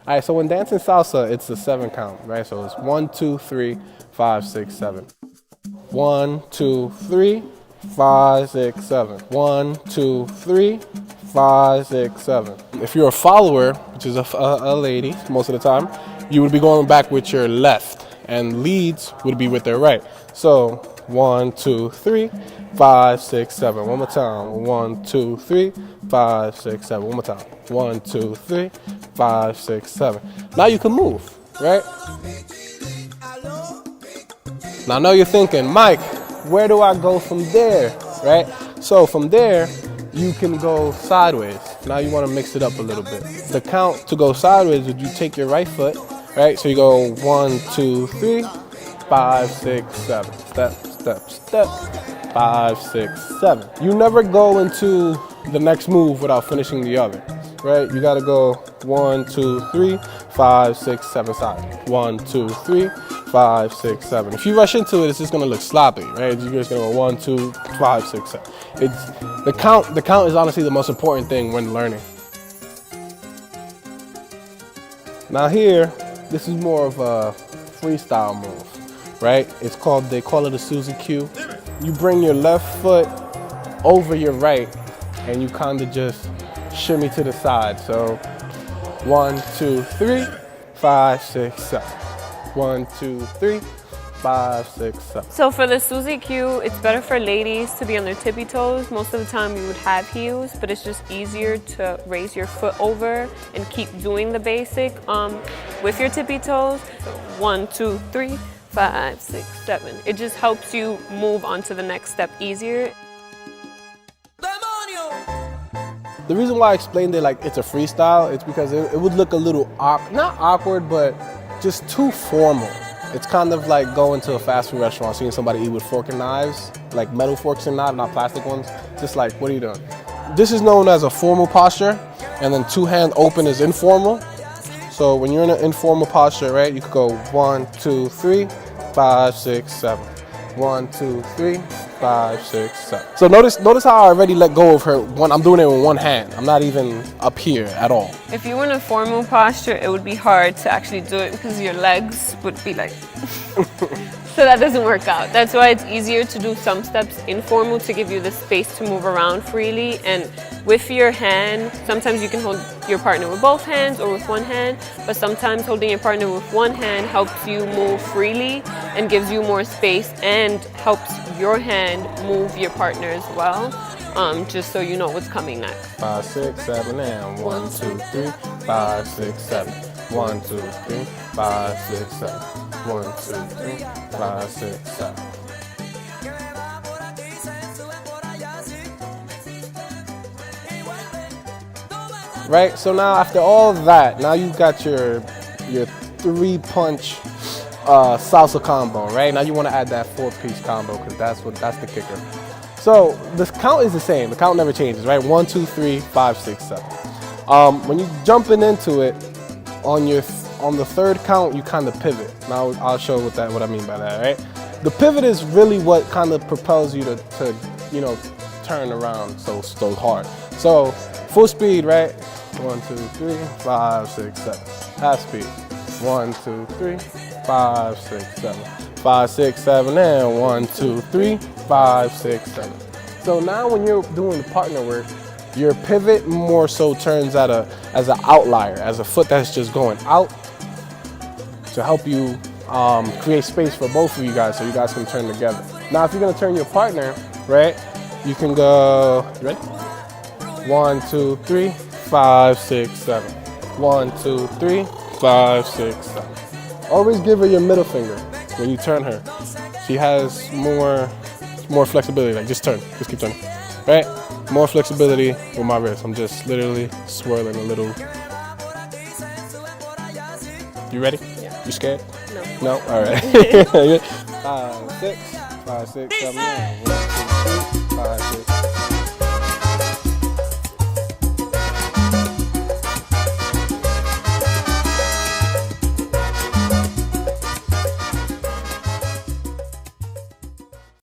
All right, so when dancing salsa, it's a 7 count, right? So it's 1, 2, 3, 5, 6, 7. 1, 2, 3, 5, 6, 7. 1, 2, 3, 5, 6, 7. If you're a follower, which is a lady most of the time, you would be going back with your left, and leads would be with their right. So 1, 2, 3, 5, 6, 7. One more time. 1, 2, 3, 5, 6, 7. One more time. 1, 2, 3, 5, 6, 7. Now you can move, right? Now I know you're thinking, Mike, where do I go from there, right? So from there, you can go sideways. Now you want to mix it up a little bit. The count to go sideways would you take your right foot, right? So you go 1, 2, 3, 5, 6, 7. Step, step, step. 5, 6, 7. You never go into the next move without finishing the other, right? You gotta go 1, 2, 3, 5, 6, 7 side. 1, 2, 3, 5, 6, 7. If you rush into it, it's just gonna look sloppy, right? You're just gonna go 1, 2, 5, 6, 7. It's the count. The count is honestly the most important thing when learning. Now here, this is more of a freestyle move, right? They call it a Suzie Q. You bring your left foot over your right and you kind of just shimmy to the side. So 1, 2, 3, 5, 6, 7. 1, 2, 3, 5, 6, 7. So for the Suzie Q, it's better for ladies to be on their tippy toes. Most of the time you would have heels, but it's just easier to raise your foot over and keep doing the basic with your tippy toes. 1, 2, 3, 5, 6, 7. It just helps you move on to the next step easier. The reason why I explained it like it's a freestyle, it's because it would look a little not awkward, but just too formal. It's kind of like going to a fast food restaurant, seeing somebody eat with fork and knives, like metal forks and knives, not plastic ones. Just like, what are you doing? This is known as a formal posture, and then 2 hand open is informal. So when you're in an informal posture, right, you could go 1, 2, 3, 5, 6, 7. 1, 2, 3, 5, 6, 7. So notice how I already let go of her. I'm doing it with 1 hand. I'm not even up here at all. If you were in a formal posture, it would be hard to actually do it because your legs would be like... So that doesn't work out. That's why it's easier to do some steps informal to give you the space to move around freely. And with your hand, sometimes you can hold your partner with both hands or with 1 hand, but sometimes holding your partner with 1 hand helps you move freely and gives you more space and helps your hand move your partner as well, just so you know what's coming next. 5, 6, 7, and 1, 2, 3, 5, 6, 7. 1, 2, 3, 5, 6, 7. 1, 2, 3, 5, 6, 7. Right, so now after all that, now you've got your 3-punch salsa combo, right? Now you want to add that 4-piece combo because that's the kicker. So the count is the same. The count never changes, right? 1, 2, 3, 5, 6, 7. When you jumping into it, on the 3rd count, you kind of pivot. Now I'll show what I mean by that, right? The pivot is really what kind of propels you to turn around so hard. So full speed, right? 1, 2, 3, 5, 6, 7. Half speed. 1, 2, 3, 5, 6, 7. 5, 6, 7, and 1, 2, 3, 5, 6, 7. So now when you're doing the partner work, your pivot more so turns as an outlier, as a foot that's just going out to help you create space for both of you guys so you guys can turn together. Now if you're gonna turn your partner, right, you can go, you ready? 1, 2, 3, 5, 6, 7. 1, 2, 3, 5, 6, 7. Always give her your middle finger when you turn her. She has more flexibility. Like just keep turning, right? More flexibility with my wrist. I'm just literally swirling a little. You ready? Yeah. You scared? No. No? All right. 5, 6, 5, 6, 7, 1, 2, 3, 5, 6.